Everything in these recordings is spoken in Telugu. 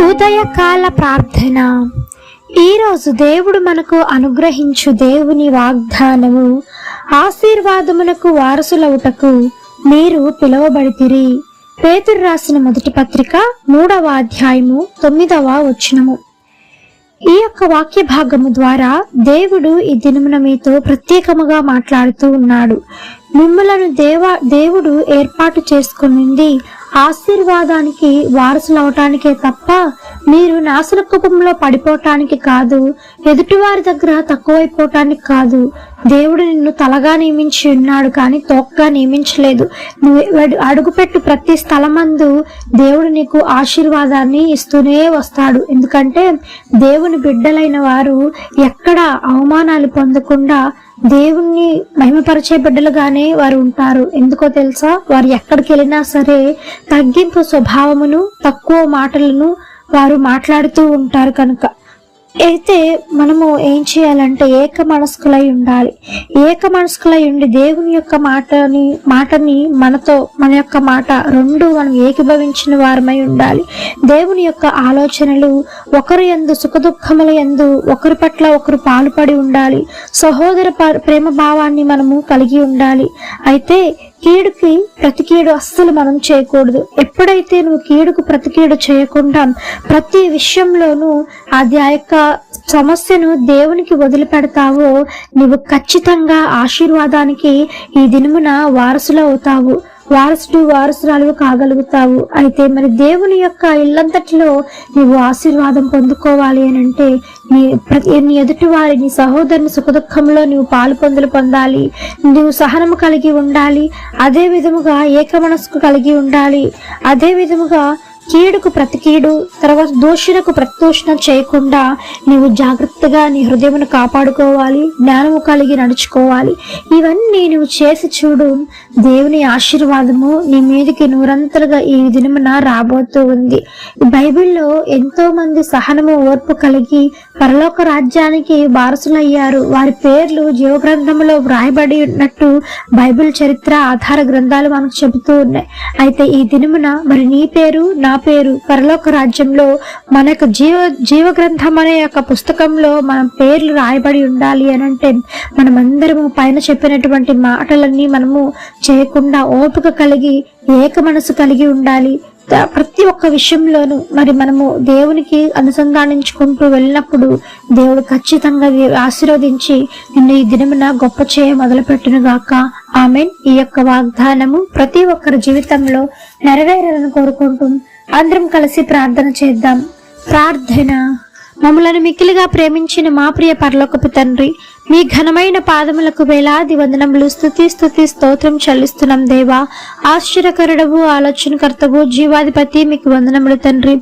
ఉదయకాల ప్రార్థన. ఈరోజు దేవుడు మనకు అనుగ్రహించు దేవుని వాగ్దానము, ఆశీర్వాదములకు వారసులవుటకు మీరు పిలువబడితిరి. పేతురు రాసిన మొదటి పత్రిక 3వ అధ్యాయము 9వ వచనము. ఈ యొక్క వాక్య భాగము ద్వారా దేవుడు ఈ దినమున మీతో ప్రత్యేకముగా మాట్లాడుతూ ఉన్నాడు. మిమ్మలను దేవుడు ఏర్పాటు చేసుకునింది ఆశీర్వాదానికి వారసులవటానికే తప్ప మీరు నాశనకూపంలో పడిపోవటానికి కాదు, ఎదుటివారి దగ్గర తక్కువైపోవటానికి కాదు. దేవుడు నిన్ను తలగా నియమించి ఉన్నాడు కానీ తోకగా నియమించలేదు. నువ్వు అడుగుపెట్టు ప్రతి స్థలమందు దేవుడు నీకు ఆశీర్వాదాన్ని ఇస్తూనే వస్తాడు. ఎందుకంటే దేవుని బిడ్డలైన వారు ఎక్కడ అవమానాలు పొందకుండా దేవుణ్ణి మహిమపరిచే బిడ్డలుగానే వారు ఉంటారు. ఎందుకో తెలుసా? వారు ఎక్కడికి వెళ్ళినా సరే తగ్గింపు స్వభావమును, తక్కువ మాటలను వారు మాట్లాడుతూ ఉంటారు. కనుక అయితే మనము ఏం చేయాలంటే ఏక మనస్కులై ఉండాలి. ఏక మనస్కులై ఉండి దేవుని యొక్క మాటని మనతో, మన యొక్క మాట రెండు మనం ఏకీభవించిన వారమై ఉండాలి. దేవుని యొక్క ఆలోచనలు ఒకరి యందు, సుఖదుఖముల యందు ఒకరి పట్ల ఒకరు పాలుపడి ఉండాలి. సహోదర ప్రేమ భావాన్ని మనము కలిగి ఉండాలి. అయితే కీడుకి ప్రతికీడు అస్సలు మనం చేయకూడదు. ఎప్పుడైతే నువ్వు కీడుకు ప్రతికీడు చేయకుండా ప్రతి విషయంలోనూ అది ఆ యొక్క సమస్యను దేవునికి వదిలిపెడతావో నువ్వు ఖచ్చితంగా ఆశీర్వాదానికి ఈ దినమున వారసులు అవుతావు, వారసురాలు కాగలుగుతావు. అయితే మరి దేవుని యొక్క ఇల్లంతటిలో నీవు ఆశీర్వాదం పొందుకోవాలి అని అంటే నీ ఎదుటి వారి, నీ సహోదరుని సుఖదుఖంలో నీవు పాలు పొందాలి. నీవు సహనము కలిగి ఉండాలి. అదే విధముగా ఏక మనస్సు కలిగి ఉండాలి. అదే విధముగా కీడుకు ప్రతి కీడు, తర్వాత దోషులకు ప్రతిదోషణ చేయకుండా నీవు జాగ్రత్తగా నీ హృదయమును కాపాడుకోవాలి, జ్ఞానము కలిగి నడుచుకోవాలి. ఇవన్నీ నువ్వు చేసి చూడు, దేవుని ఆశీర్వాదము నీ మీదకి నూరంతలుగా ఈ దినమున రాబోతూ ఉంది. బైబిల్లో ఎంతో మంది సహనము, ఓర్పు కలిగి పరలోక రాజ్యానికి వారసులయ్యారు. వారి పేర్లు జీవగ్రంథంలో వ్రాయబడి ఉన్నట్టు బైబిల్ చరిత్ర ఆధార గ్రంథాలు మనకు చెబుతూ ఉన్నాయి. అయితే ఈ దినమున మరి నీ పేరు, నా పేరు పరలోక రాజ్యంలో మన యొక్క జీవగ్రంథం అనే యొక్క పుస్తకంలో మన పేర్లు రాయబడి ఉండాలి అని అంటే మనమందరము పైన చెప్పినటువంటి మాటలన్నీ మనము చేయకుండా ఓపిక కలిగి ఏక మనసు కలిగి ఉండాలి. ప్రతి ఒక్క విషయంలోనూ మరి మనము దేవునికి అనుసంధానించుకుంటూ వెళ్ళినప్పుడు దేవుడు ఖచ్చితంగా ఆశీర్వదించి నిన్ను ఈ దినమున గొప్ప చేయ మొదలుపెట్టును గాక. ఆమెన్. ఈ యొక్క వాగ్దానము ప్రతి ఒక్కరి జీవితంలో నెరవేరాలని కోరుకుంటూ అందరం కలిసి ప్రార్థన చేద్దాం. ప్రార్థన. మమ్మలను మిక్కిలిగా ప్రేమించిన మా ప్రియ పరలోకపు తండ్రి, మీ ఘనమైన పాదములకు వేలాది వందనములు, స్తుతి స్తోత్రం చెల్లిస్తున్నాం దేవా. ఆశ్చర్యకరుడవు, ఆలోచనకర్తవు, జీవాధిపతి మీకు వందనములు తండ్రి.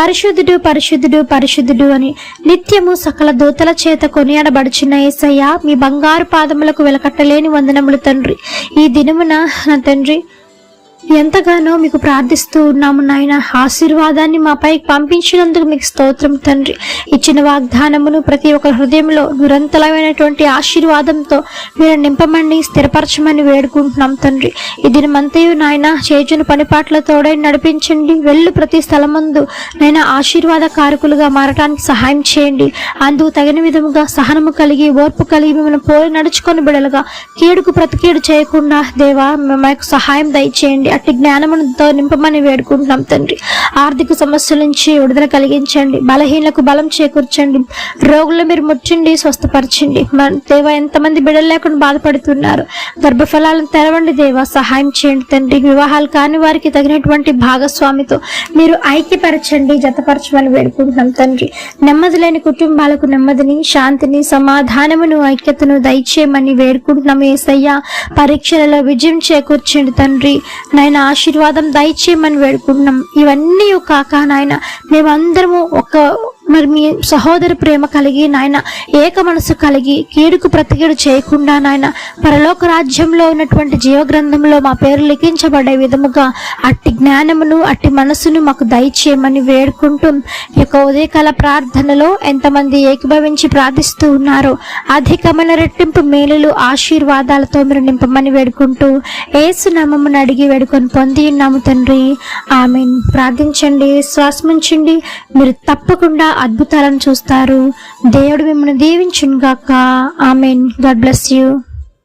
పరిశుద్ధుడు పరిశుద్ధుడు పరిశుద్ధుడు అని నిత్యము సకల దూతల చేత కొనియాడబడుచున్న యేసయ్య, మీ బంగారు పాదములకు వెలకట్టలేని వందనములు తండ్రి. ఈ దినమున నా తండ్రి ఎంతగానో మీకు ప్రార్థిస్తూ ఉన్నాము నాయన. ఆశీర్వాదాన్ని మాపై పంపించినందుకు మీకు స్తోత్రం తండ్రి. ఇచ్చిన వాగ్దానమును ప్రతి ఒక్క హృదయంలో నిరంతరమైనటువంటి ఆశీర్వాదంతో మీరు నింపమని, స్థిరపరచమని వేడుకుంటున్నాం తండ్రి. ఈ దినమంతయు నాయన చేజును పనిపాట్లతోడే నడిపించండి. వెళ్ళు ప్రతి స్థలమందు నైనా ఆశీర్వాద కారకులుగా మారటానికి సహాయం చేయండి. అందుకు తగిన విధముగా సహనము కలిగి, ఓర్పు కలిగి మిమ్మల్ని పోలి నడుచుకొని బిడలుగా కీడుకు ప్రతి కీడు చేయకుండా దేవా మాకు సహాయం దయచేయండి. అట్టి జ్ఞానముతో నింపమని వేడుకుంటున్నాం తండ్రి. ఆర్థిక సమస్యల నుంచి విడుదల కలిగించండి. బలహీనలకు బలం చేకూర్చండి. రోగులు మీరు ముట్టండి, స్వస్థపరచండి. దేవా ఎంతమంది బిడ్డలు లేకుండా బాధపడుతున్నారు, గర్భఫలాలను తెరవండి దేవా, సహాయం చేయండి తండ్రి. వివాహాలు కాని వారికి తగినటువంటి భాగస్వామితో మీరు ఐక్యపరచండి, జతపరచమని వేడుకుంటున్నాం తండ్రి. నెమ్మది లేని కుటుంబాలకు నెమ్మదిని, శాంతిని, సమాధానమును, ఐక్యతను దయచేయమని వేడుకుంటున్నాం యేసయ్య. పరీక్షలలో విజయం చేకూర్చండి తండ్రి. నాయన ఆశీర్వాదం దయచేయమని వేడుకుంటున్నాం. ఇవన్నీ కాక నాయన మేమందరము మరి మీ సహోదర ప్రేమ కలిగి నాయన ఏక మనసు కలిగి కీడుకు ప్రతికీడు చేయకుండా నాయన పరలోక రాజ్యంలో ఉన్నటువంటి జీవగ్రంథంలో మా పేరు లిఖించబడే విధముగా అట్టి జ్ఞానమును అట్టి మనసును మాకు దయచేయమని వేడుకుంటూ ఈ యొక్క ఉదయకాల ప్రార్థనలో ఎంతమంది ఏకీభవించి ప్రార్థిస్తూ ఉన్నారో అధికమైన రెట్టింపు మేలులు ఆశీర్వాదాలతో మీరు నింపమని వేడుకుంటూ యేసు నామమును అడిగి వేడుకొని పొంది ఉన్నాము తండ్రి. ఆమేన్. ప్రార్థించండి, శ్వాసముంచండి, మీరు తప్పకుండా అద్భుతాలను చూస్తారు. దేవుడు మిమ్మల్ని దీవించును గాక. ఆమేన్. God bless you.